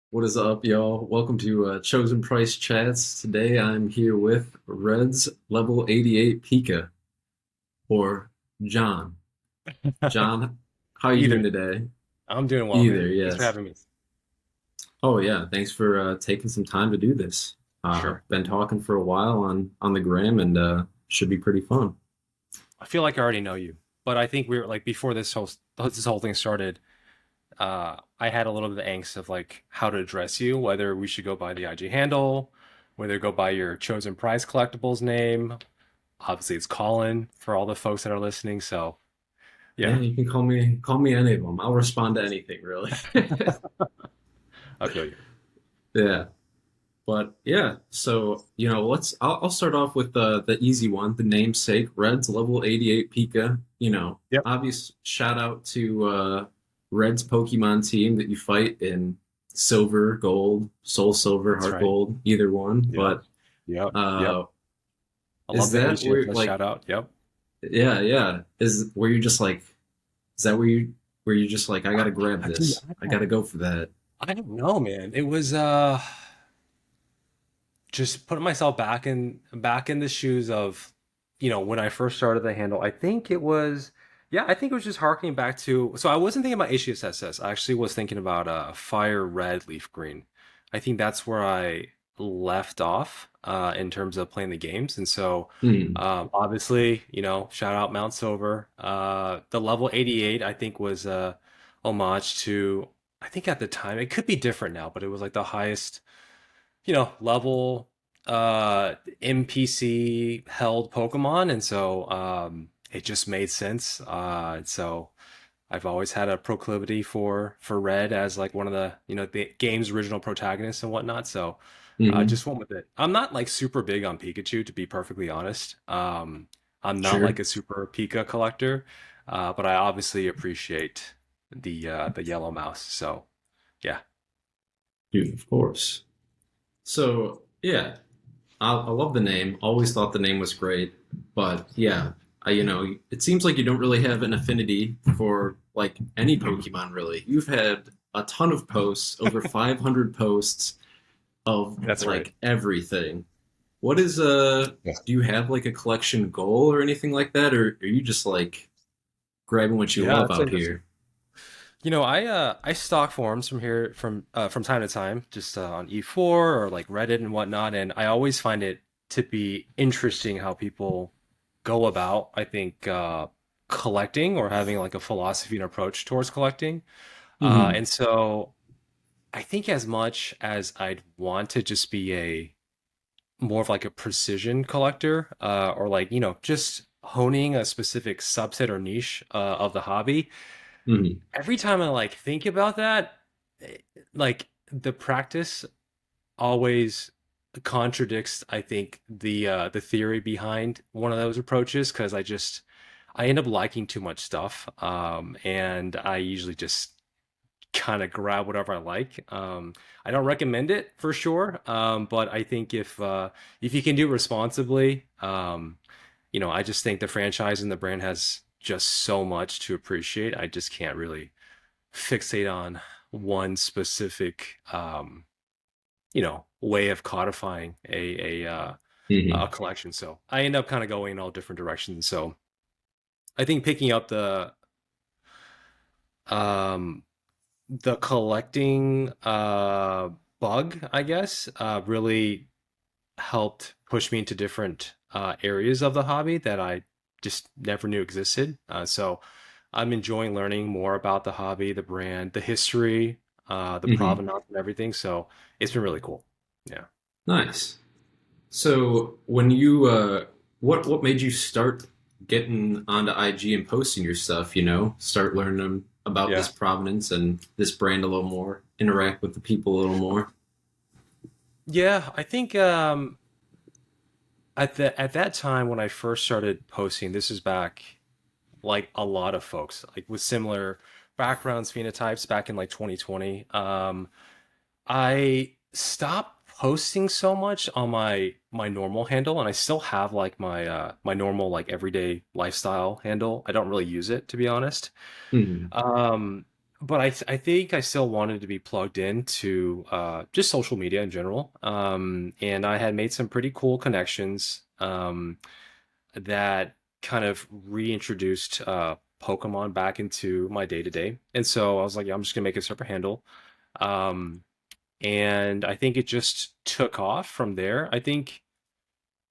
What is up, y'all? Welcome to Chosen Price Chats. Today I'm here with Reds level 88 Pika, or John. John, how are you doing Either. today? I'm doing well, Either, man. Thanks for yes. having me. Oh yeah, thanks for taking some time to do this. Sure. Been talking for a while on the gram and should be pretty fun. I feel like I already know you, but I think we were like before this whole thing started. I had a little bit of angst of like how to address you, whether we should go by the IG handle, whether go by your chosen prize collectibles name. Obviously, it's Colin for all the folks that are listening. So Yeah, yeah, you can call me any of them. I'll respond to anything, really. I feel you. Yeah. But yeah, so I'll start off with the easy one, the namesake, Reds level 88 Pika. Yep, Obvious shout out to Reds Pokemon team that you fight in Silver, Gold, Soul Silver, that's Heart right. Gold, either one. Yep, But yep, yep. uh I love is the that handshake. where Let's shout out. Yep. yeah, yeah. Is where you just like is that where you just like I gotta grab Dude, this. I gotta go for that. I don't know, man. It was just putting myself back in the shoes of when I first started the handle. I think it was just harkening back to, so I wasn't thinking about HSSS. I actually was thinking about fire red leaf green. I think that's where I left off in terms of playing the games. And so Hmm. obviously, shout out Mount Silver. The level 88 I think was homage to, I think at the time it could be different now, but it was like the highest level NPC held Pokemon, and so it just made sense. So I've always had a proclivity for Red as like one of the game's original protagonists and whatnot. So I Hmm. just went with it. I'm not like super big on Pikachu, to be perfectly honest. I'm not like Sure. a super Pika collector, but I obviously appreciate the yellow mouse. So yeah, Dude, of course. So yeah, I love the name. Always thought the name was great, but yeah, it seems like you don't really have an affinity for like any Pokemon really. You've had a ton of posts, over 500 posts of that's right. like everything. What is Yeah. do you have like a collection goal or anything like that, or are you just like grabbing what you Yeah, love that's out interesting. here? I stock forums from time to time, just on E4 or like Reddit and whatnot, and I always find it to be interesting how people go about, I think, collecting or having like a philosophy and approach towards collecting. Hmm. And so I think as much as I'd want to just be a more of like a precision collector, or like, just honing a specific subset or niche of the hobby, Hmm. every time I like think about that, eh, like the practice always contradicts, I think, the theory behind one of those approaches because I end up liking too much stuff. And I usually just kind of grab whatever I like. I don't recommend it for sure. But I think if you can do it responsibly, I just think the franchise and the brand has just so much to appreciate. I just can't really fixate on one specific way of codifying a Hmm. collection. So I end up kind of going in all different directions. So I think picking up um the collecting bug, I guess, really helped push me into different areas of the hobby that I just never knew existed. So I'm enjoying learning more about the hobby, the brand, the history, the Hmm. provenance, and everything. So it's been really cool. Yeah. Nice. So when you what made you start getting onto IG and posting your stuff, start learning about this Yeah. provenance and this brand a little more, interact with the people a little more. Yeah, I think at that time when I first started posting, this is back like a lot of folks like with similar backgrounds, phenotypes back in like 2020. I stopped posting so much on my normal handle, and I still have like my normal like everyday lifestyle handle. I don't really use it, to be honest. Hmm. Um, but I think I still wanted to be plugged into just social media in general. And I had made some pretty cool connections that kind of reintroduced Pokemon back into my day to day. And so I was like, yeah, I'm just gonna make a separate handle. Um, and I think it just took off from there. I think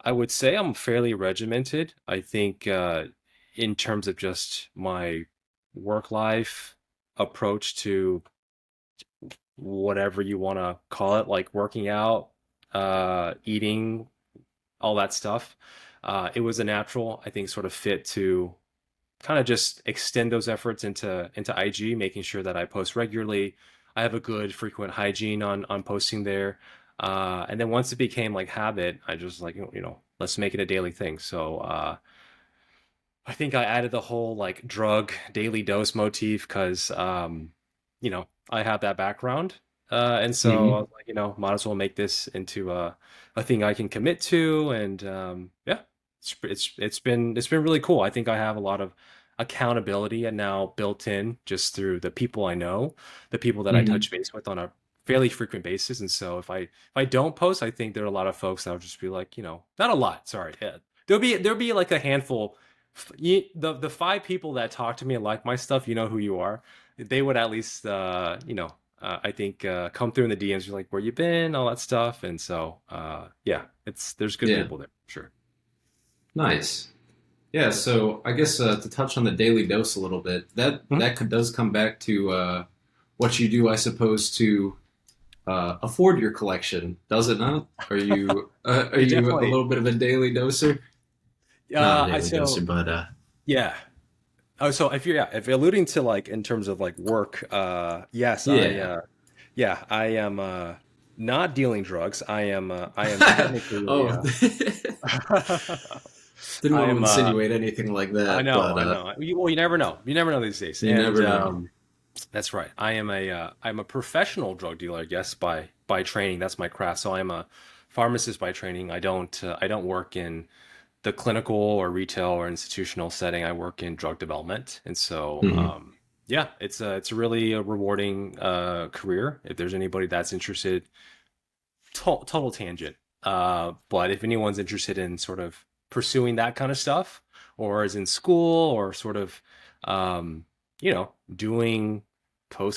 I would say I'm fairly regimented. I think in terms of just my work life approach to whatever you want to call it, like working out, eating, all that stuff. It was a natural, I think, sort of fit to kind of just extend those efforts into IG, making sure that I post regularly. I have a good frequent hygiene on posting there. And then once it became like habit, I just like, let's make it a daily thing. So I think I added the whole like drug daily dose motif because I have that background. And so I Hmm. was like, might as well make this into a thing I can commit to. And yeah, it's been really cool. I think I have a lot of accountability and now built in just through the people I know, the people that I Hmm. touch base with on a fairly frequent basis. And so if I don't post, I think there are a lot of folks that will just be like, not a lot, sorry. Yeah. There'll be like a handful the five people that talk to me and like my stuff, you know who you are. They would at least, I think, come through in the DMs, like, where you been, all that stuff. And so, yeah, there's good Yeah, people there, sure. nice. Yeah, so I guess to touch on the daily dose a little bit, Mhm. does come back to what you do, I suppose, to afford your collection, does it not? Are It you a definitely, little bit of a daily doser? Not a daily so doser, but yeah. Oh, so if you're alluding to like in terms of like work, yes, yeah. yeah, I am not dealing drugs. I am technically Oh, didn't I want to am insinuate anything like that, but I know. Well, you never know. You never know these days. you And never know. that's right. I'm a professional drug dealer, I guess, by training. That's my craft. So I'm a pharmacist by training. I don't work in the clinical or retail or institutional setting. I work in drug development. And so Hmm. yeah, it's really a rewarding career. If there's anybody that's interested, total tangent. But if anyone's interested in sort of pursuing that kind of stuff, or is in school, or sort of, doing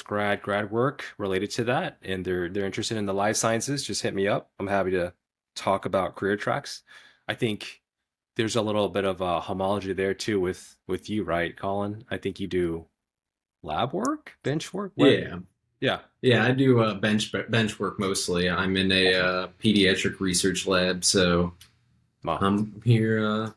grad work related to that, and they're interested in the life sciences, just hit me up. I'm happy to talk about career tracks. I think there's a little bit of a homology there too with you, right, Colin? I think you do lab work, bench work. What? Yeah, Yeah. yeah. I do bench work mostly. I'm in a Awesome. pediatric research lab, so Wow. I'm here.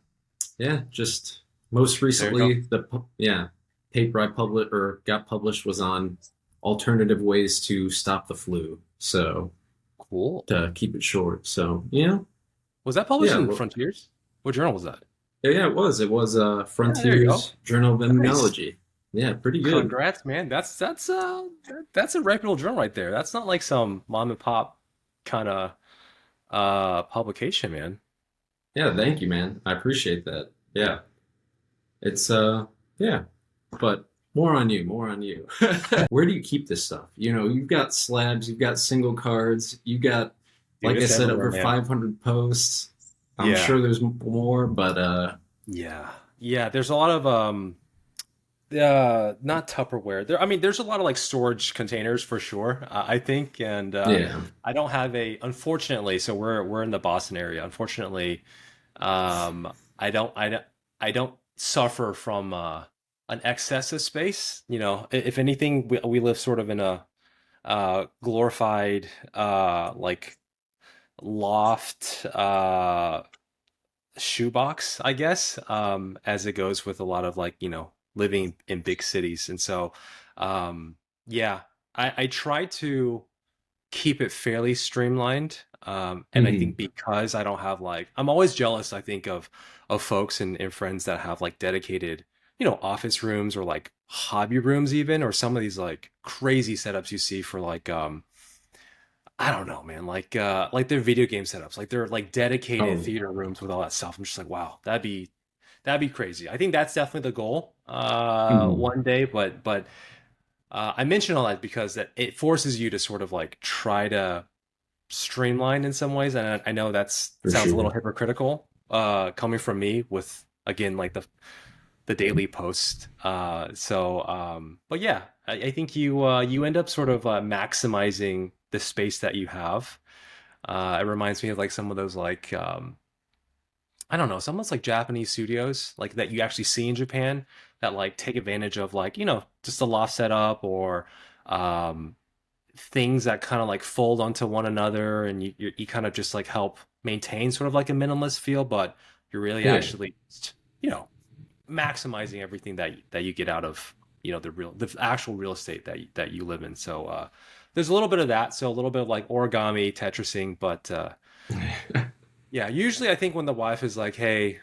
Yeah, just most There you go. recently yeah paper I published or got published was on alternative ways to stop the flu. So Cool. to keep it short. So Was that published yeah, in well, Frontiers? What journal was that? yeah, it was. It was Yeah, there you go. Frontiers Journal of Nice. Immunology. Yeah, pretty good. Congrats, man. That's a reputable journal right there. That's not like some mom and pop kind of publication, man. Yeah, thank you, man. I appreciate that. Yeah, it's yeah, but more on you, more on you. Where do you keep this stuff? You've got slabs, you've got single cards, you got, Dude, like I it's said, everywhere, over man. 500 posts. I'm Yeah. sure there's more, but Yeah. Yeah, there's a lot of not Tupperware. I mean, there's a lot of like storage containers for sure, I think, and yeah. I don't have unfortunately, so we're in the Boston area. Unfortunately, I don't suffer from an excess of space. If anything, we live sort of in a glorified like loft shoebox, I guess, as it goes with a lot of like, living in big cities. And so, yeah, I try to keep it fairly streamlined. And I Hmm. think because I don't have like, I'm always jealous, I think, of folks and friends that have like dedicated, office rooms or like hobby rooms even, or some of these like crazy setups you see for like, I don't know, man. Like their video game setups, like they're like dedicated Oh. theater rooms with all that stuff. I'm just like, wow, that'd be crazy. I think that's definitely the goal, Hmm. one day. But I mention all that because it forces you to sort of like try to streamline in some ways, and I know that's For sounds a little sure. hypocritical, coming from me with again like the daily post. But yeah, I think you end up sort of maximizing the space that you have. It reminds me of like some of those like I don't know, some of those like Japanese studios like that you actually see in Japan that like take advantage of like just a loft setup or um, things that kind of like fold onto one another, and you kind of just like help maintain sort of like a minimalist feel, but you're really Yeah, actually just, you know maximizing everything that you get out of the actual real estate that you live in. So there's a little bit of that. So a little bit of like origami, Tetrising, but yeah, usually I think when the wife is like, "Hey,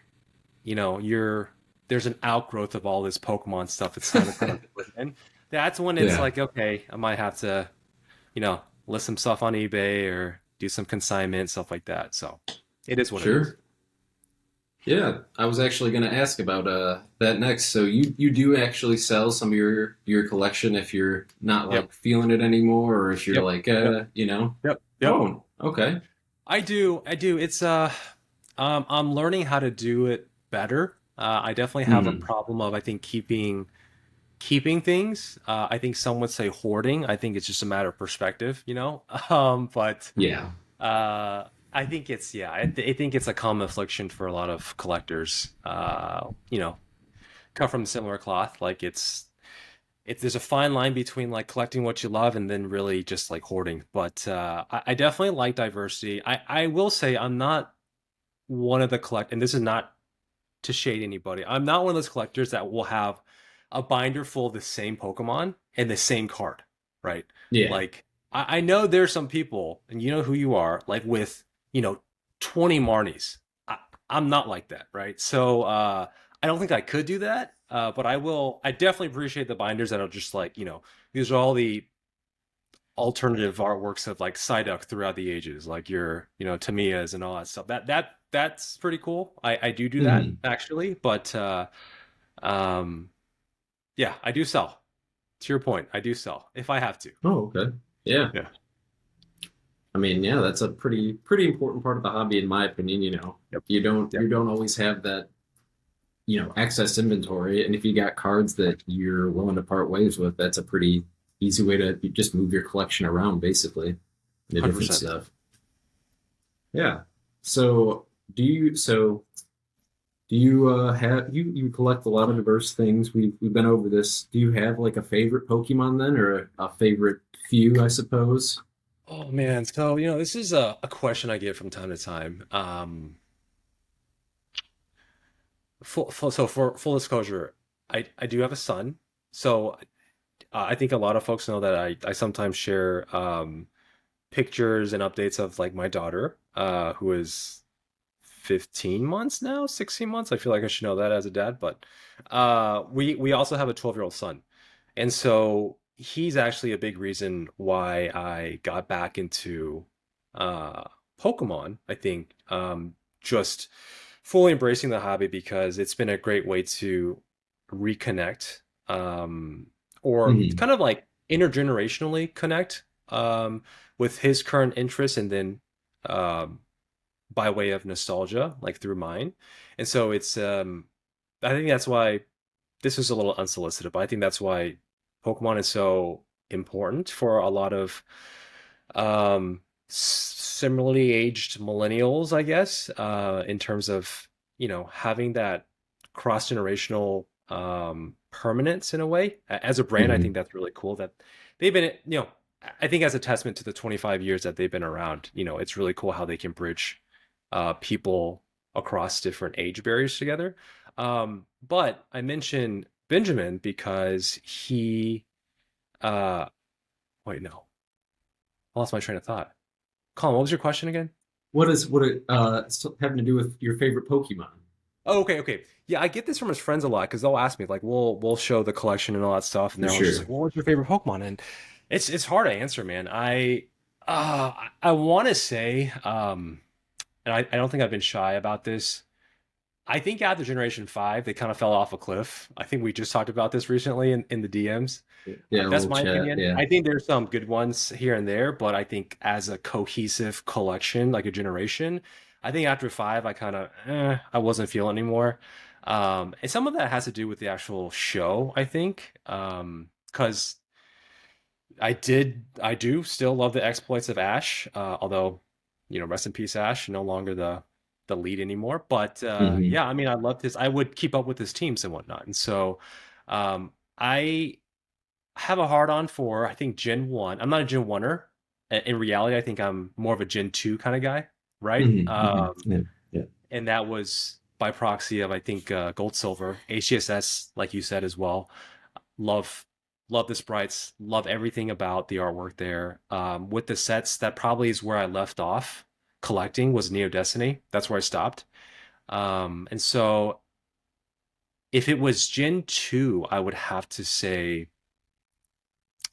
you're there's an outgrowth of all this Pokemon stuff. It's time to kind of put it in." That's when it's yeah, like, okay, I might have to, list some stuff on eBay or do some consignment stuff like that. So it is what it is. sure. Yeah, I was actually going to ask about that next. So you do actually sell some of your collection if you're not Yep. like feeling it anymore, or if you're Yep. like Yep. Yep. Yep. oh, okay. I do. I do. I'm learning how to do it better. I definitely have a Hmm. problem of I think keeping things. I think some would say hoarding. I think it's just a matter of perspective, you know. But Yeah, I think it's yeah. I think it's a common affliction for a lot of collectors. Cut from similar cloth. Like it's there's a fine line between like collecting what you love and then really just like hoarding. But I definitely like diversity. I will say I'm not one of the collect, and this is not to shade anybody. I'm not one of those collectors that will have a binder full of the same Pokemon and the same card, right? yeah. Like I know there's some people, and you know who you are, like with you know 20 Marnies. I, I'm not like that, right? So I don't think I could do that. But I will. I definitely appreciate the binders that are just like these are all the alternative artworks of like Psyduck throughout the ages, like your Tamiyas and all that stuff. That's pretty cool. I do that Hmm. actually, but um, yeah, I do sell. To your point, I do sell if I have to. Oh, okay. Yeah. Yeah. I mean, yeah, that's a pretty important part of the hobby, in my opinion. Yep. You Yep. don't always have that excess inventory, and if you got cards that you're willing to part ways with, that's a pretty easy way to just move your collection around, basically, into different 100%. stuff. Yeah. So do you have you collect a lot of diverse things? We've been over this. Do you have like a favorite Pokemon then, or a favorite few, I suppose? Oh man, so this is a question I get from time to time. So for full disclosure, I do have a son. So I think a lot of folks know that I sometimes share pictures and updates of like my daughter, who is 15 months now, 16 months. I feel like I should know that as a dad, but we also have a 12-year-old son. And so he's actually a big reason why I got back into uh Pokemon, I think. Just fully embracing the hobby because it's been a great way to reconnect, or Hmm. kind of like intergenerationally connect with his current interests, and then um, by way of nostalgia, like through mine. And so I think that's why this is a little unsolicited, but I think that's why Pokemon is so important for a lot of similarly aged millennials, I guess, in terms of, having that cross generational permanence in a way. As a brand, I think Hmm. that's really cool that they've been, I think as a testament to the 25 years that they've been around, it's really cool how they can bridge people across different age barriers together. But I mentioned Benjamin because uh, wait, no, I lost my train of thought. Colin, what was your question again? What it having to do with your favorite Pokemon? Oh, okay, okay. Yeah, I get this from his friends a lot because they'll ask me like, we'll show the collection and all that stuff, and For they're always just sure. like, "Well, what's your favorite Pokemon?" And it's hard to answer, man. I want to say, and I don't think I've been shy about this. I think after Generation 5, they kind of fell off a cliff. I think we just talked about this recently in the DMs. Yeah, a That's little my chat. opinion. Yeah. I think there's some good ones here and there, but I think as a cohesive collection, like a generation, I think after 5, I wasn't feeling anymore. And some of that has to do with the actual show, I think. Because I do still love the exploits of Ash, although, rest in peace, Ash, no longer the lead anymore. But Hmm. yeah, I mean, I loved his. I would keep up with his teams and whatnot, and so I have a hard on for I think Gen 1. I'm not a Gen 1er. In reality, I think I'm more of a Gen 2 kind of guy, right? Hmm. Hmm. Yeah. Yeah. And that was by proxy of I think Gold Silver, HCSS, like you said as well. Love love the sprites, love everything about the artwork there. With the sets, that probably is where I left off collecting was Neo Destiny. That's where I stopped. And so if it was Gen 2, I would have to say,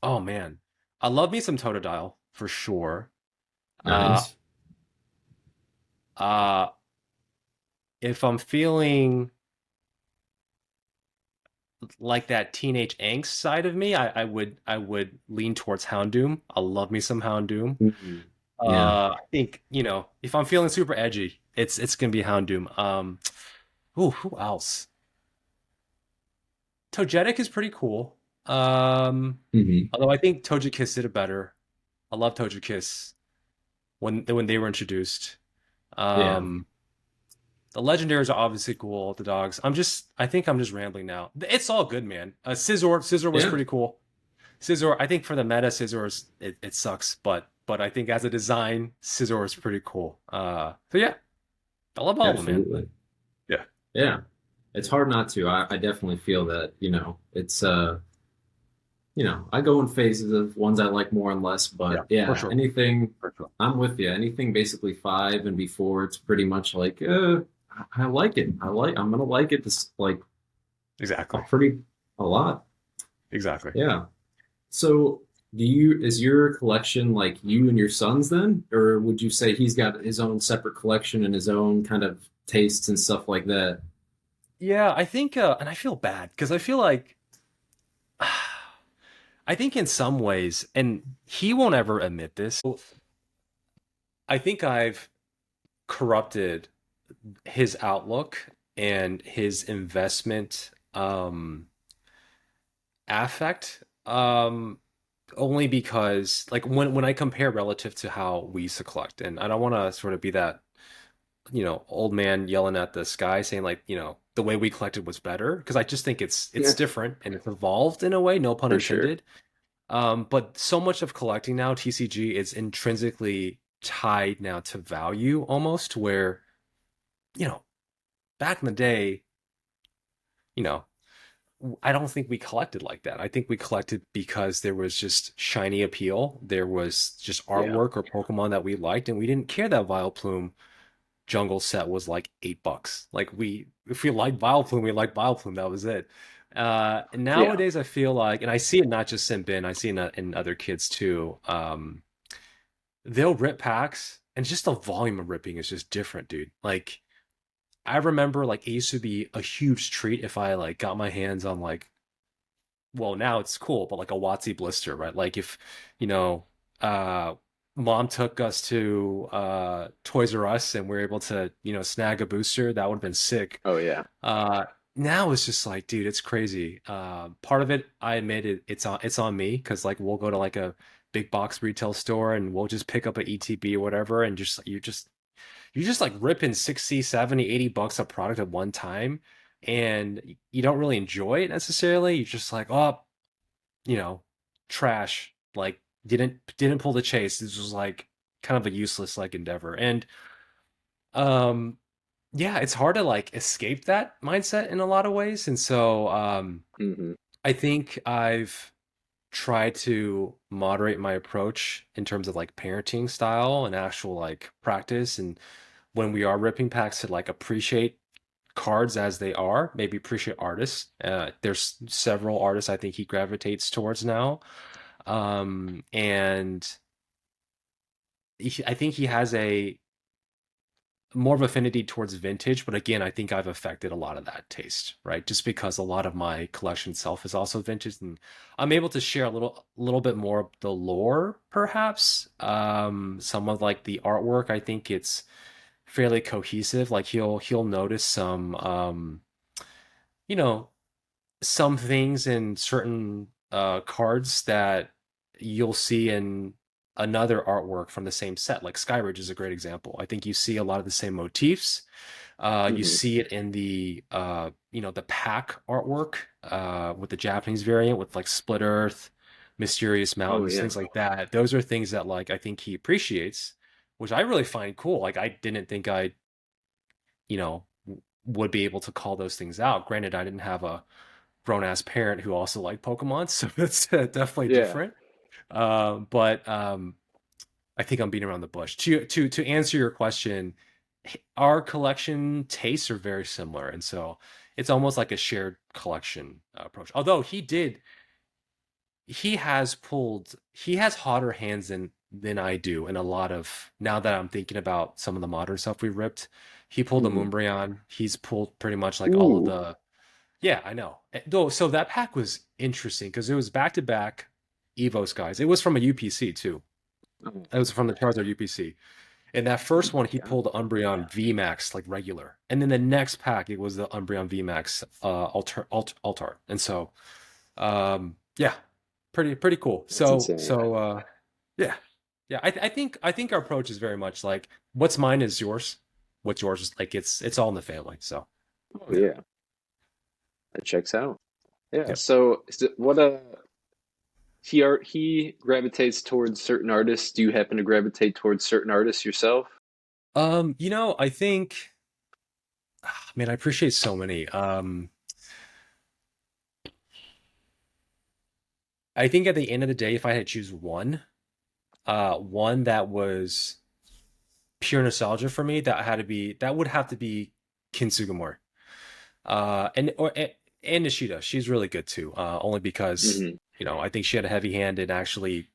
oh man, I love me some Totodile for sure. Uh, Nice. uh, if I'm feeling like that teenage angst side of me, I would lean towards Houndoom. I love me some Houndoom. Mhm. Yeah. I think, if I'm feeling super edgy, it's gonna be Houndoom. Ooh, who else? Togetic is pretty cool. Hmm. Although I think Togekiss did it better. I love Togekiss when they were introduced. Yeah. Um, the legendaries are obviously cool, the dogs. I think I'm just rambling now. It's all good, man. Scizor was Yeah. pretty cool. Scizor, I think for the meta, it sucks, but I think as a design, Scizor is pretty cool. So yeah, I love all of them, man. Absolutely. Yeah. Yeah. It's hard not to. I definitely feel that, it's I go in phases of ones I like more and less, Yeah, but for yeah, sure. anything For sure. I'm with you. Anything basically 5 and before, it's pretty much like, I like it. I'm gonna like it this like a Exactly. pretty a lot. Exactly. Yeah. So is your collection like you and your son's then? Or would you say he's got his own separate collection and his own kind of tastes and stuff like that? Yeah, I think, and I feel bad because I feel like, I think in some ways, and he won't ever admit this, I think I've corrupted his outlook and his investment affect. Only because like when I compare relative to how we used to collect, and I don't want to sort of be that old man yelling at the sky saying like the way we collected was better because I just think it's Yeah, different and it's evolved in a way, no pun for sure. intended. But so much of collecting now, TCG is intrinsically tied now to value almost, where you know back in the day, you know I don't think we collected like that. I think we collected because there was just shiny appeal. There was just Yeah. artwork or Pokemon that we liked, and we didn't care that Vileplume jungle set was like $8. Like if we liked Vileplume, we liked Vileplume. That was it. And Yeah. nowadays, I feel like, and I see it not just in Ben, I see it in other kids too. They'll rip packs, and just the volume of ripping is just different, dude. Like I remember, like it used to be a huge treat if I like got my hands on like well, now it's cool, but like a Watsy blister, right? Like if, you know, uh mom took us to Toys R Us and we are able to, snag a booster, that would have been sick. Oh yeah. Uh Now it's just like, dude, it's crazy. Part of it, I admit it's on me because like we'll go to like a big box retail store and we'll just pick up a ETB or whatever and you're just like ripping 60, 70, $80 a product at one time and you don't really enjoy it necessarily. You're just like, oh, you know, trash. Like didn't pull the chase. This was like kind of a useless like endeavor. And um yeah, it's hard to like escape that mindset in a lot of ways. And so Hmm. I think I've tried to moderate my approach in terms of like parenting style and actual like practice and when we are ripping packs to like appreciate cards as they are, maybe appreciate artists. There's several artists I think he gravitates towards now. And I think he has more of affinity towards vintage, but again, I think I've affected a lot of that taste, right? Just because a lot of my collection itself is also vintage, and I'm able to share a little bit more of the lore, perhaps. Some of like the artwork, I think it's fairly cohesive. Like he'll notice some, you know, some things in certain cards that you'll see in another artwork from the same set. Like Skyridge is a great example. I think you see a lot of the same motifs. You Hmm. see it in the the pack artwork with the Japanese variant with like Split Earth, Mysterious Oh Mountains, yeah. things like that. Those are things that like I think he appreciates, which I really find cool. Like I didn't think I you know would be able to call those things out. Granted, I didn't have a grown ass parent who also liked Pokemon, so it's definitely Yeah. different. But I think I'm beating around the bush. To answer your question, our collection tastes are very similar, and so it's almost like a shared collection approach. Although he has hotter hands than I do, and a lot of now that I'm thinking about some of the modern stuff we ripped, he pulled a Hmm. Moonbreon. He's pulled pretty much like all of Ooh. the yeah, I know. Though, so that pack was interesting because it was back to back Evos guys. It was from a UPC too. Oh, It was from the Charizard UPC. And that oh first one, he my God. pulled the Umbreon VMAX like regular, and then the next pack, it was the Umbreon VMAX Altar. And so, yeah, pretty cool. That's So insane. yeah, yeah. I think our approach is very much like what's mine is yours. What's yours is like it's all in the family. So Oh yeah, yeah, that checks out. Yeah. yeah. So what he gravitates towards certain artists. Do you happen to gravitate towards certain artists yourself? I think, man, I appreciate so many. I think at the end of the day, if I had to choose one that was pure nostalgia for me, that would have to be Kinsugimori. And Nishida, she's really good too. Only because Hmm. I think she had a heavy hand in actually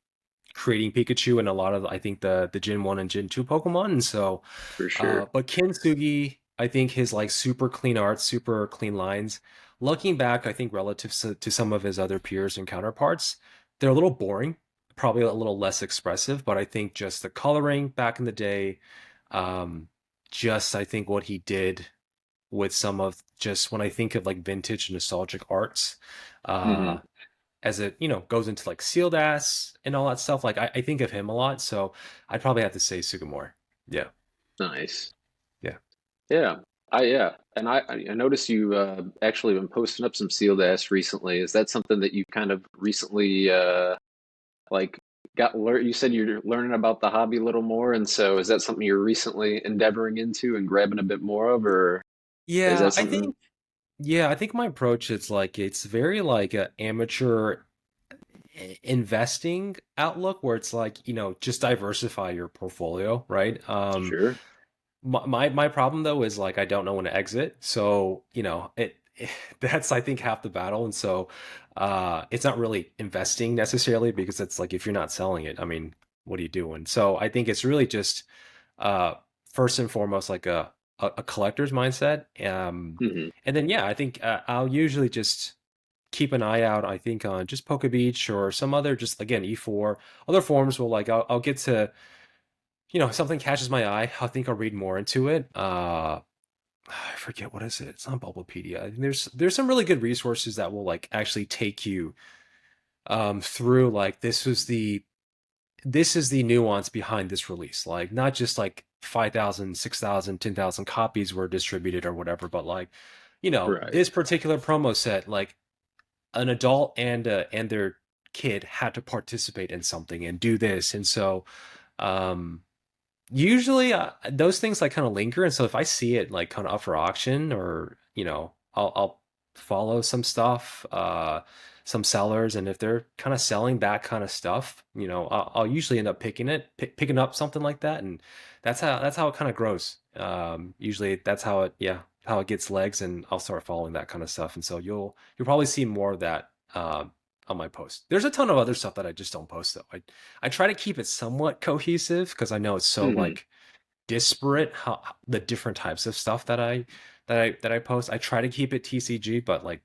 creating Pikachu and a lot of I think the Gen 1 and Gen 2 Pokemon. And so For sure. but Kintsugi, I think his like super clean art, super clean lines. Looking back, I think relative to some of his other peers and counterparts, they're a little boring, probably a little less expressive, but I think just the coloring back in the day, um, just I think what he did with some of just when I think of like vintage nostalgic arts, uh, Hmm. as it goes into like sealed ass and all that stuff. Like I think of him a lot, so I'd probably have to say Sugimori. Yeah, Nice. yeah. Yeah. Yeah. And I noticed you actually been posting up some sealed ass recently. Is that something that you kind of recently like you said you're learning about the hobby a little more, and so is that something you're recently endeavoring into and grabbing a bit more of, or is Yeah, that I something? think yeah, I think my approach is like it's very like a amateur investing outlook where it's like, just diversify your portfolio, right? Sure. My problem though is like I don't know when to exit. So, that's I think half the battle. And so it's not really investing necessarily because it's like if you're not selling it, I mean, what are you doing? So I think it's really just uh first and foremost like a collector's mindset. Hmm. And then yeah, I think I'll usually just keep an eye out, I think, on just Poke Beach or some other just again E4 other forums will like I'll get to something catches my eye. I think I'll read more into it. I forget what is it. It's not Bulbapedia. I think there's some really good resources that will like actually take you through like this is the nuance behind this release. Like not just like 5,000, 6,000, 10,000 copies were distributed or whatever, but like Right. this particular promo set like an adult and their kid had to participate in something and do this. And so um usually, those things like kind of linger, and so if I see it like kind of up for auction, or I'll follow some stuff, some sellers, and if they're kind of selling that kind of stuff, I'll usually end up picking up something like that, and that's how it kind of grows. Usually, that's how it gets legs, and I'll start following that kind of stuff, and so you'll probably see more of that. On my post. There's a ton of other stuff that I just don't post though. I try to keep it somewhat cohesive because I know it's so Hmm. like disparate how the different types of stuff that I post. I try to keep it TCG, but like,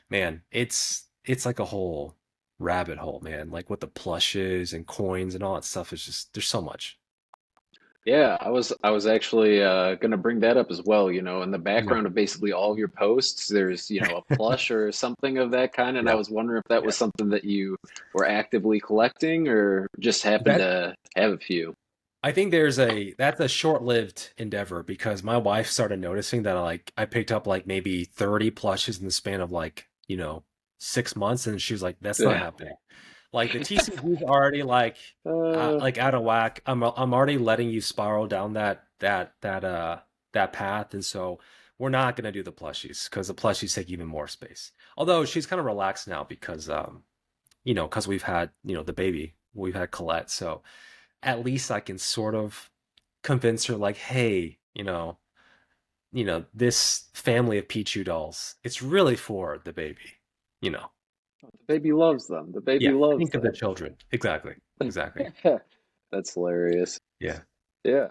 man, it's like a whole rabbit hole, man. Like with the plushes and coins and all that stuff is just there's so much. Yeah, I was actually gonna bring that up as well. In the Yeah. background of basically all of your posts, there's a plush or something of that kind, and I Yeah. was wondering if that Yeah. was something that you were actively collecting or just happened That to have a few. I think that's a short-lived endeavor because my wife started noticing that like I picked up like maybe 30 plushes in the span of like, 6 months, and she was like, that's not Yeah. happening. Like the TCG is already Uh, like out of whack. I'm already letting you spiral down that path, and so we're not gonna do the plushies because the plushies take even more space. Although she's kind of relaxed now because because we've had, the baby, we've had Colette, so at least I can sort of convince her like, hey, this family of Pichu dolls, it's really for the baby, you know. the baby loves them. The baby Yeah, loves think of the them. children. Exactly. Exactly. That's hilarious. Yeah. Yeah.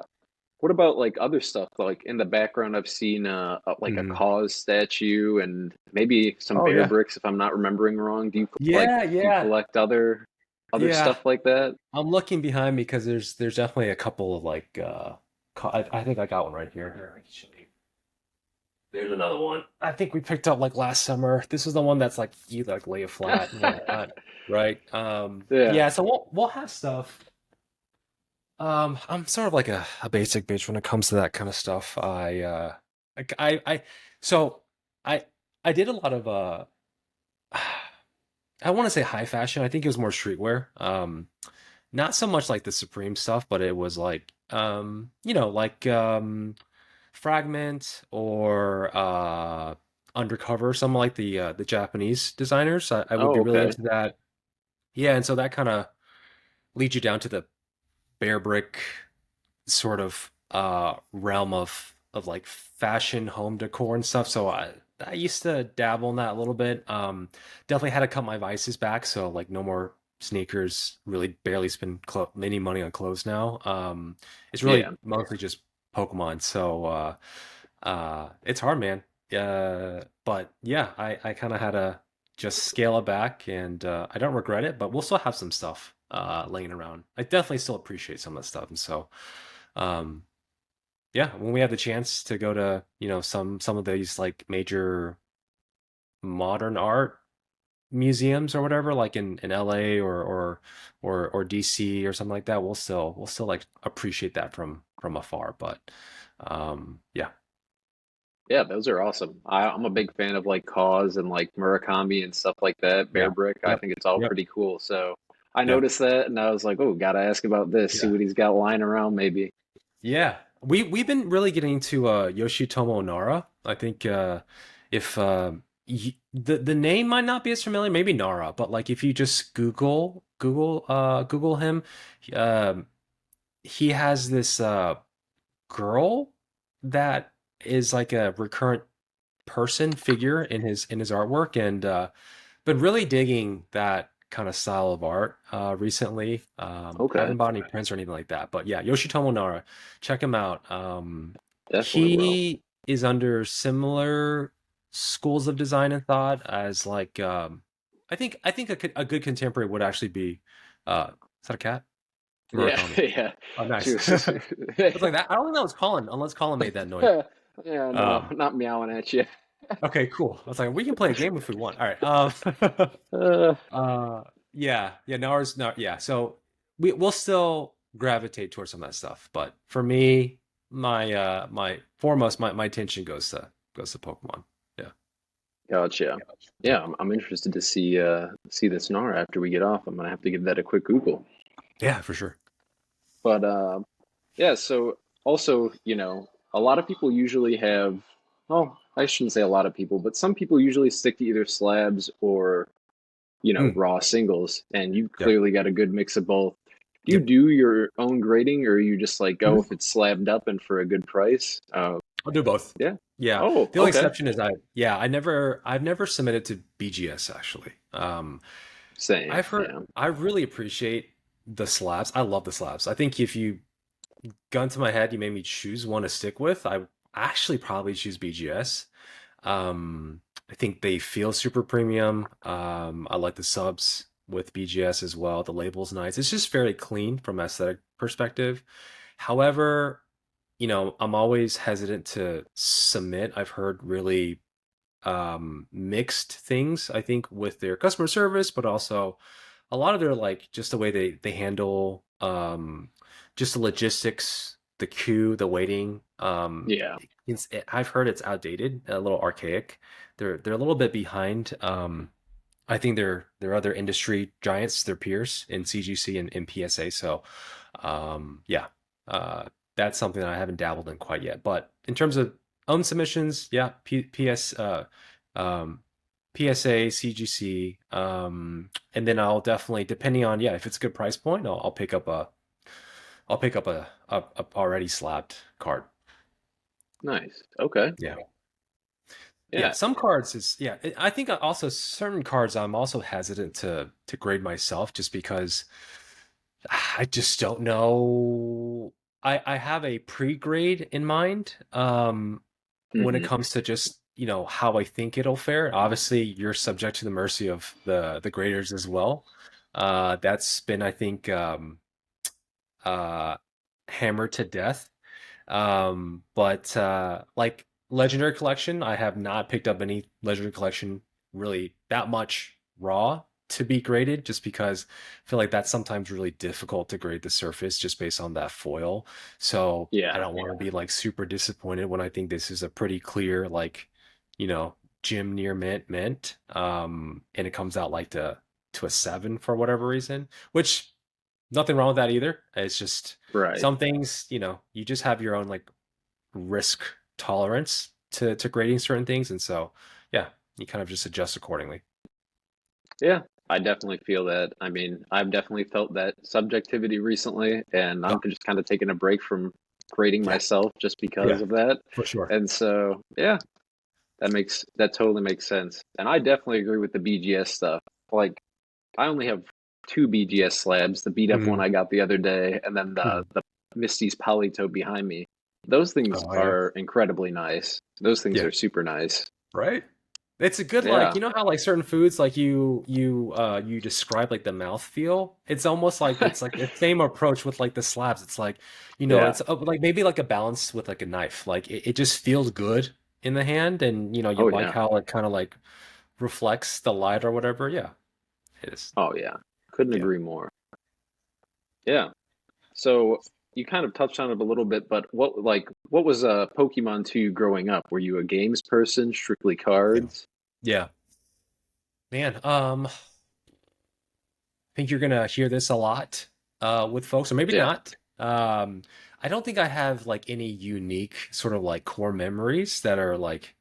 What about like other stuff? Like in the background, I've seen like a Mhm. cause statue and maybe some Oh bear yeah. bricks, if I'm not remembering wrong. Yeah, Do you yeah. collect other Yeah. stuff like that? I'm looking behind me because there's definitely a couple of like I think I got one right here. Here, I can show you. There's another one. I think we picked up like last summer. This is the one that's like you like lay it flat and whatnot, right? Yeah. Yeah, so we'll have stuff. I'm sort of like a basic bitch when it comes to that kind of stuff. I so I I did a lot of I want to say high fashion. I think it was more streetwear. Not so much like the Supreme stuff, but it was like like Fragment or Undercover, some like the Japanese designers. I would Oh, be really okay. into that. Yeah, and so that kind of leads you down to the bear brick sort of realm of like fashion home decor and stuff. So I used to dabble in that a little bit. Definitely had to cut my vices back, so like no more sneakers, really barely spend any money on clothes now. It's Yeah. really mostly just Pokemon. So it's hard, man. But yeah, I kind of had to just scale it back, and I don't regret it, but we'll still have some stuff laying around. I definitely still appreciate some of that stuff, and so um, yeah, when we have the chance to go to, some of these like major modern art museums or whatever, like in LA or DC or something like that, we'll still like appreciate that from afar. But yeah, Yeah, those are awesome. I'm a big fan of like Cause and like Murakami and stuff like that. Bear yeah, Brick. I yep, think it's all yep, pretty cool. So I yeah, noticed that and I was like, oh, gotta ask about this, see yeah. what he's got lying around maybe. Yeah, we've been really getting into Yoshitomo Nara. I think if the name might not be as familiar, maybe Nara, but like if you just Google him, um, he has this girl that is like a recurrent person figure in his artwork, and been really digging that kind of style of art recently. Okay, Haven't bought any prints or anything like that, but yeah, Yoshitomo Nara, check him out. definitely will. He is under similar schools of design and thought as like I think a good contemporary would actually be is that a cat? Yeah, Murakami. yeah. Oh, She nice. was just It's like that. I don't think that was Colin, unless Colin made that noise. yeah, no, Um, not meowing at you. okay, cool. I was like, we can play a game if we want. All right. Uh, Uh, yeah, yeah. Nara's not. Yeah. So we'll still gravitate towards some of that stuff, but for me, my attention goes to Pokemon. Yeah. gotcha. Yeah. Yeah, I'm interested to see this Nara after we get off. I'm gonna have to give that a quick Google. Yeah, for sure. But yeah, so also, a lot of people usually have, well, I shouldn't say a lot of people, but some people usually stick to either slabs or, Mm, raw singles, and you yep. clearly got a good mix of both. Do you Yep. do your own grading, or you just like go if Mhm. it's slabbed up and for a good price? I'll do both. Yeah. Yeah. Oh, The only okay. exception is I've never submitted to BGS actually. Same. I've heard Yeah. I really appreciate the slabs. I love the slabs. I think if you gun to my head, you made me choose one to stick with. I actually probably choose BGS. I think they feel super premium. I like the subs with BGS as well. The label's nice. It's just very clean from aesthetic perspective. However, I'm always hesitant to submit. I've heard really mixed things, I think, with their customer service, but also a lot of their like just the way they handle just the logistics, the queue, the waiting. Yeah. I've heard it's outdated, a little archaic. They're a little bit behind. I think they're other industry giants, their peers in CGC and PSA. So yeah, that's something that I haven't dabbled in quite yet. But in terms of own submissions, yeah, um, PSA, CGC, and then I'll definitely, depending on, yeah, if it's a good price point, I'll pick up a already slabbed card. Nice. Okay. Yeah. Yeah, Yeah. some cards is yeah. I think also certain cards I'm also hesitant to grade myself just because I just don't know. I have a pre-grade in mind when it Hmm. comes to just, how I think it'll fare. Obviously, you're subject to the mercy of the graders as well. That's been, I think, uh hammered to death. But like Legendary Collection, I have not picked up any Legendary Collection really that much raw to be graded, just because I feel like that's sometimes really difficult to grade the surface just based on that foil. So I Yeah. don't want to be like super disappointed when I think this is a pretty clear, like, you know, gym near mint, and it comes out like to a 7 for whatever reason, which nothing wrong with that either. It's just Right. some things, you just have your own like risk tolerance to grading certain things, and so yeah, you kind of just adjust accordingly. Yeah. I definitely feel that. I mean, I've definitely felt that subjectivity recently, and Yeah, I'm just kind of taking a break from grading yeah, myself just because yeah, of that. for sure. And so, yeah, that totally makes sense. And I definitely agree with the BGS stuff. Like, I only have two BGS slabs, the beat up one Mhm, I got the other day, and then mhm. the Misty's Polytope behind me. Those things Oh yeah, are incredibly nice. Those things yeah, are super nice. right. It's a good, like, Yeah. how like certain foods, like you describe like the mouth feel. It's almost like it's like the same approach with like the slabs. It's like, Yeah. it's like maybe like a balance with like a knife. Like it just feels good in the hand, and you Oh like yeah. how it kind of like reflects the light or whatever. Yeah, it is. Oh yeah. Couldn't Yeah. agree more. Yeah. So you kind of touched on it a little bit, but what was Pokemon 2 growing up? Were you a games person, strictly Yeah. cards? Yeah. Man, I think you're gonna hear this a lot with folks, or maybe Yeah. not. I don't think I have like any unique sort of like core memories that are like,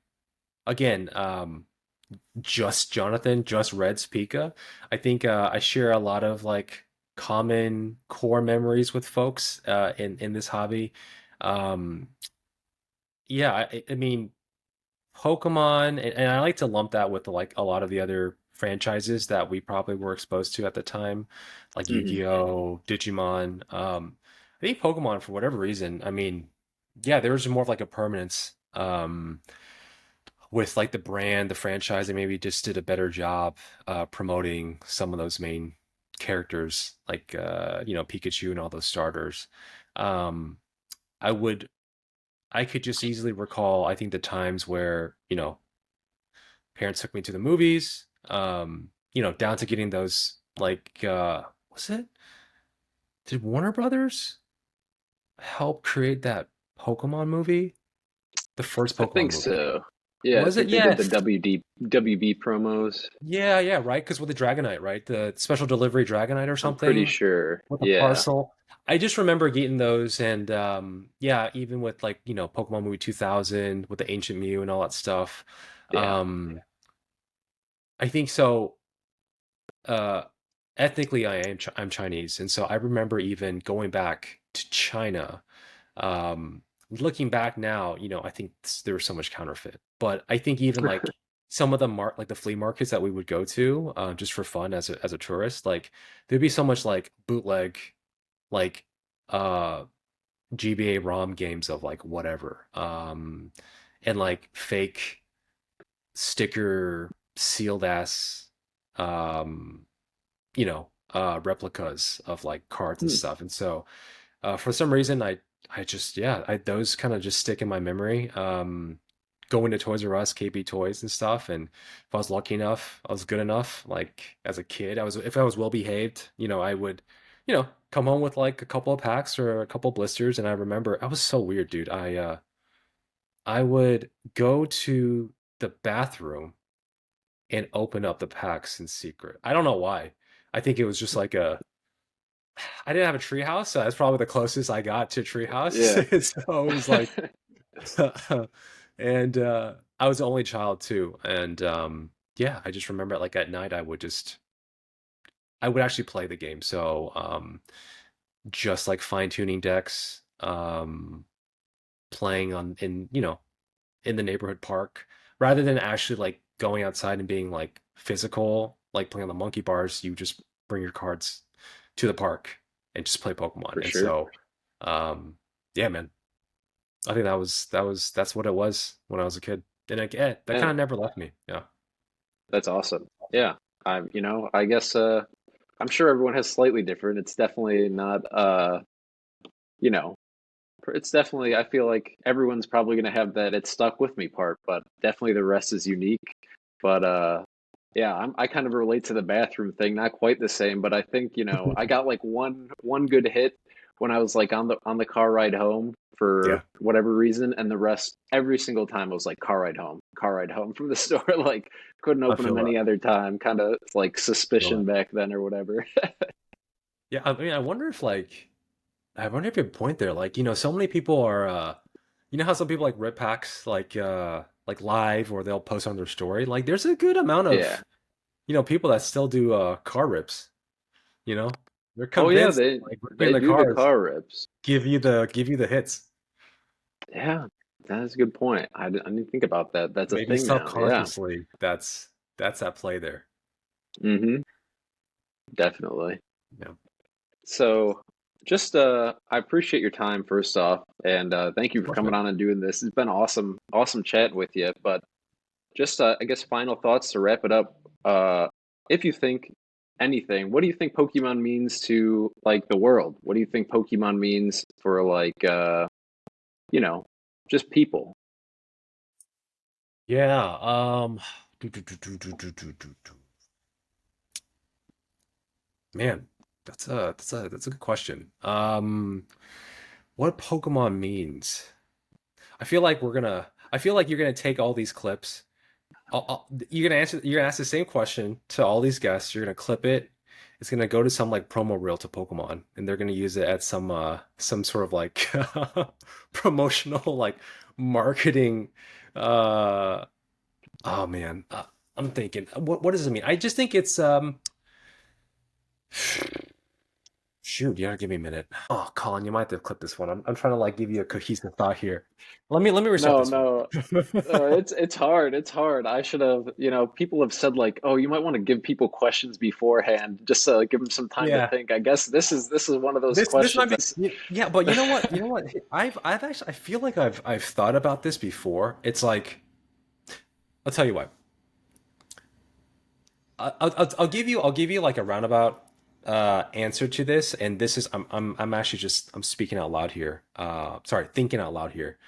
again, just Jonathan, just Red's Pika. I think I share a lot of like common core memories with folks in this hobby. Um, yeah, I mean, Pokemon, and I like to lump that with like a lot of the other franchises that we probably were exposed to at the time, like Hmm. Yu-Gi-Oh, Digimon. I think Pokemon, for whatever reason, I mean, yeah, there was more of like a permanence with like the brand, the franchise. They maybe just did a better job promoting some of those main characters, like Pikachu and all those starters. Um, I would I could just easily recall, I think, the times where, parents took me to the movies, down to getting those like was it? Did Warner Brothers help create that Pokemon movie? The first I Pokemon think movie. so. Yeah, I Was it? think they did Yeah. the WB promos. Yeah, yeah, right. Because with the Dragonite, right? The special delivery Dragonite or I'm pretty something sure. with a Yeah. parcel. I just remember getting those, and yeah, even with like, Pokemon movie 2000 with the Ancient Mew and all that stuff. Yeah. Um, I think so. uh Ethnically I'm Chinese, and so I remember even going back to China. Looking back now, I think there was so much counterfeit, but I think even like some of the like the flea markets that we would go to just for fun as a tourist, like there'd be so much like bootleg, like uh GBA ROM games of like whatever, and like fake sticker sealed ass, um, replicas of like cards and Hmm. stuff. And so for some reason, I just yeah, those kind of just stick in my memory. Going to Toys R Us, KB Toys and stuff, and if I was lucky enough, I was good enough. Like as a kid, I was if I was well behaved, I would, come home with like a couple of packs or a couple of blisters. And I remember I was so weird, dude. I would go to the bathroom and open up the packs in secret. I don't know why. I think it was just like I didn't have a treehouse, so that's probably the closest I got to treehouse. Yeah. So it was like, and I was the only child too, and yeah, I just remember like at night I would actually play the game. So just like fine tuning decks, playing in the neighborhood park rather than actually like going outside and being like physical, like playing on the monkey bars. You just bring your cards to the park and just play Pokemon. For And sure. so, yeah, man, I think that's what it was when I was a kid. And like, that kind Yeah, of never left me. Yeah, that's awesome. Yeah. I guess I'm sure everyone has slightly different. It's definitely not you know, it's definitely, I feel like everyone's probably going to have that "it stuck with me" part, but definitely the rest is unique. But yeah, I kind of relate to the bathroom thing, not quite the same, but I think, I got like one good hit when I was like on the car ride home yeah, for whatever reason, and the rest every single time I was like car ride home from the store, like couldn't I open feel them that. any other time, kind of like I feel suspicion that. back then or whatever. Yeah, I mean, I wonder if you have a point there. Like, so many people are, how some people like rip packs like live or they'll post on their story. Like, there's a good amount Yeah. of people that still do car rips. You know, they're Oh yeah, convinced they like ripping they the do the cars car rips. give you the hits. Yeah, that is a good point. I didn't think about that. That's a Maybe thing now. Yeah. subconsciously that's at play there. Mm-hmm. Definitely. Yeah, So just I appreciate your time first off, and thank you of for course, coming man. on and doing this. It's been awesome chatting with you. But just I guess final thoughts to wrap it up. If you think anything, what do you think Pokemon means to like the world? What do you think Pokemon means for like you know, just people? Yeah. Do, do, do, do, do, do, do, do, do. Man, that's a good question. What Pokemon means? I feel like you're gonna take all these clips. You're gonna ask the same question to all these guests. You're gonna clip it. It's gonna go to some like promo reel to Pokemon, and they're gonna use it at some sort of like promotional like marketing. Uh, oh man, I'm thinking, what does it mean? I just think it's Shoot, you gotta give me a minute. Oh, Colin, you might have to clip this one. I'm trying to like give you a cohesive thought here. Let me restart No, this one. no. It's hard. It's hard. I should have, people have said like, "Oh, you might want to give people questions beforehand, just to give them some time to Yeah. think." I guess this is one of those This might questions be that's yeah, but you know what? You know what? I've actually I feel like I've thought about this before. It's like I'll tell you what. I'll give you like a roundabout answer to this, and this is I'm actually just I'm speaking out loud here. Sorry, thinking out loud here.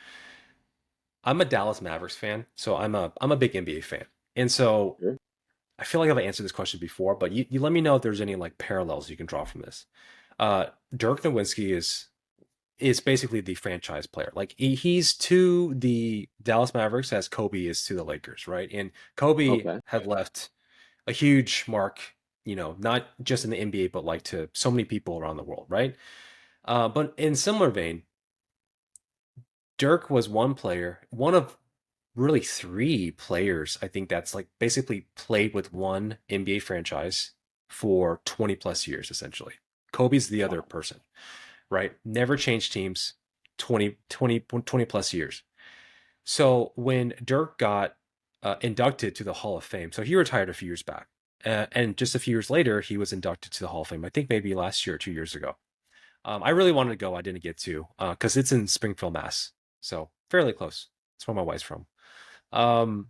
I'm a Dallas Mavericks fan, so I'm a big NBA fan, and so Sure. I feel like I've answered this question before, but you let me know if there's any like parallels you can draw from this. Dirk Nowitzki is basically the franchise player. Like he's to the Dallas Mavericks as Kobe is to the Lakers, right? And Kobe Okay. had left a huge mark, not just in the NBA, but like to so many people around the world, right? But in similar vein, Dirk was one player, one of really three players, I think that's like basically played with one NBA franchise for 20 plus years, essentially. Kobe's the other Wow. person, right? Never changed teams, 20 plus years. So when Dirk got inducted to the Hall of Fame, so he retired a few years back. And just a few years later, he was inducted to the Hall of Fame. I think maybe last year or 2 years ago. I really wanted to go. I didn't get to because it's in Springfield, Mass. So fairly close. That's where my wife's from. Um,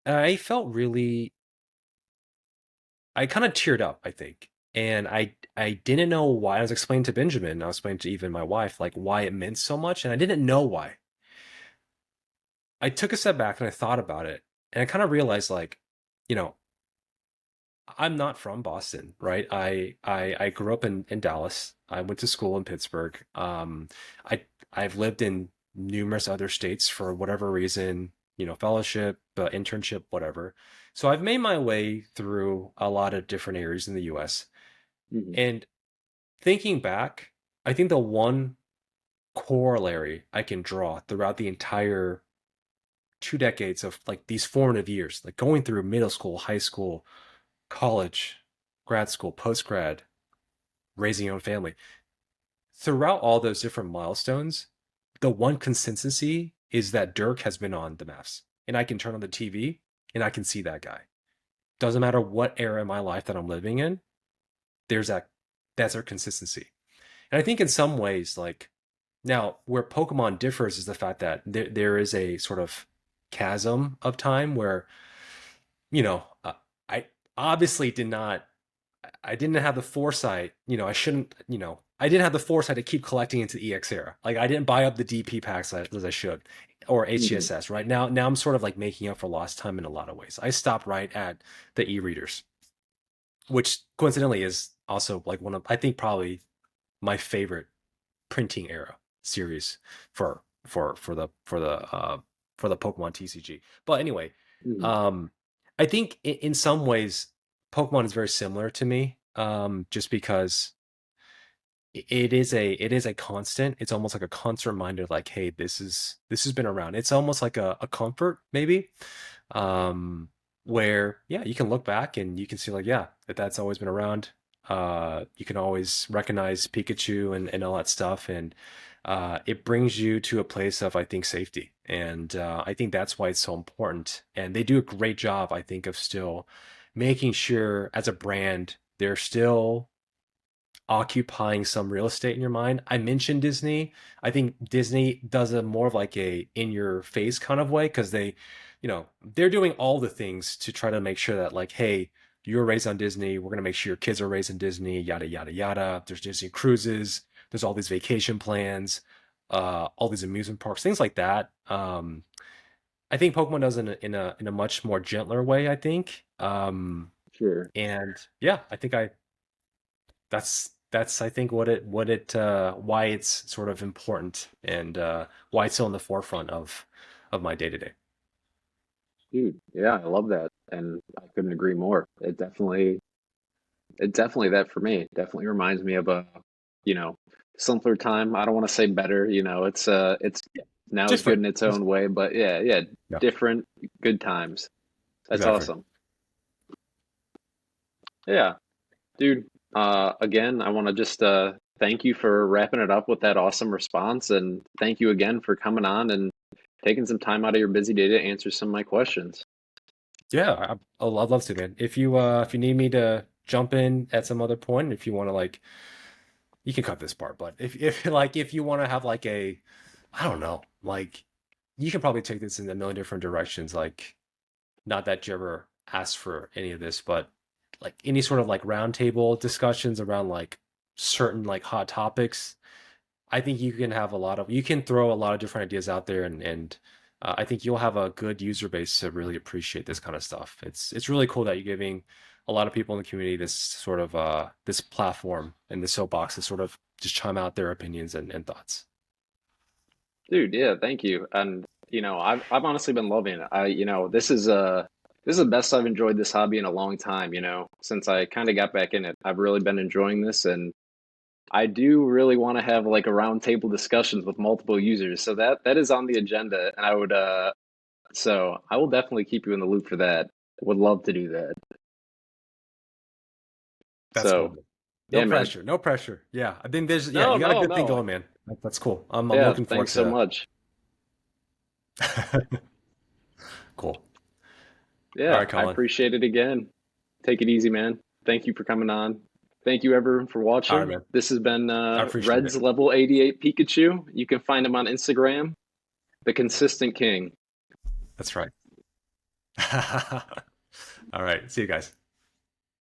and I felt really, I kind of teared up, I think. And I didn't know why. I was explaining to Benjamin, I was explaining to even my wife, like why it meant so much. And I didn't know why. I took a step back and I thought about it. And I kind of realized like, you know, I'm not from Boston, right? I grew up in Dallas. I went to school in Pittsburgh. I I've lived in numerous other states for whatever reason, fellowship, internship, whatever. So I've made my way through a lot of different areas in the US. Hmm. And thinking back, I think the one corollary I can draw throughout the entire 2 decades of like these formative years, like going through middle school, high school, college, grad school, post grad, raising your own family. Throughout all those different milestones, the one consistency is that Dirk has been on the maps. And I can turn on the TV and I can see that guy. Doesn't matter what era in my life that I'm living in, there's that's our consistency. And I think in some ways, like now where Pokemon differs is the fact that there is a sort of chasm of time where, I obviously did not I didn't have the foresight, I shouldn't, I didn't have the foresight to keep collecting into the EX era. Like I didn't buy up the DP packs as I should, or Hmm. HGSS. Right now I'm sort of like making up for lost time in a lot of ways. I stopped right at the e-readers, which coincidentally is also like one of, I think probably my favorite printing era series for the Pokemon TCG. But anyway, Hmm. um, I think in some ways Pokemon is very similar to me, just because it is a constant. It's almost like a constant reminder, like, hey, this has been around. It's almost like a comfort, maybe, um, where yeah, you can look back and you can see like yeah, that's always been around. You can always recognize Pikachu and all that stuff, and it brings you to a place of I think safety, and I think that's why it's so important. And they do a great job, I think, of still making sure as a brand they're still occupying some real estate in your mind. I mentioned Disney. I think Disney does a more of like a in your face kind of way because they're doing all the things to try to make sure that like, hey, you were raised on Disney. We're gonna make sure your kids are raised on Disney. Yada yada yada. There's Disney cruises. There's all these vacation plans, all these amusement parks, things like that. I think Pokemon does in a much more gentler way. I think. Sure. And yeah, I think that's I think what it why it's sort of important and why it's still in the forefront of my day to day. Dude, yeah, I love that. And I couldn't agree more. It definitely that for me. Definitely reminds me of a, you know, simpler time. I don't want to say better, it's Yeah, now it's good different. in its own way, but yeah, yeah, Yeah, different good times. That's exactly. awesome. Yeah, dude. Again, I want to just thank you for wrapping it up with that awesome response, and thank you again for coming on and taking some time out of your busy day to answer some of my questions. Yeah, I'd love to, man. If you need me to jump in at some other point, if you want to like, you can cut this part, but if like if you want to have like a, I don't know, like you can probably take this in a million different directions. Like, not that you ever asked for any of this, but like any sort of like roundtable discussions around like certain like hot topics. I think you can throw a lot of different ideas out there, and I think you'll have a good user base to really appreciate this kind of stuff. It's really cool that you're giving a lot of people in the community this sort of this platform and this soapbox to sort of just chime out their opinions and thoughts. Dude, yeah, thank you. And I've honestly been loving it. This is the best I've enjoyed this hobby in a long time, since I kind of got back in it. I've really been enjoying this, and I do really want to have like a roundtable discussions with multiple users. So that is on the agenda, and I will definitely keep you in the loop for that. Would love to do that. That's cool, So, man. No yeah, man. pressure, no pressure. Yeah, I think there's yeah, No, you got a no, good thing no. going, man. That's cool. I'm Yeah, looking forward thanks so to. much. Cool. All Yeah, right, I Colin. appreciate it again. Take it easy, man. Thank you for coming on. Thank you everyone for All right, watching. man. This has been I appreciate Reds it. level 88 Pikachu. You can find him on Instagram, the consistent king. That's right. All right. See you guys.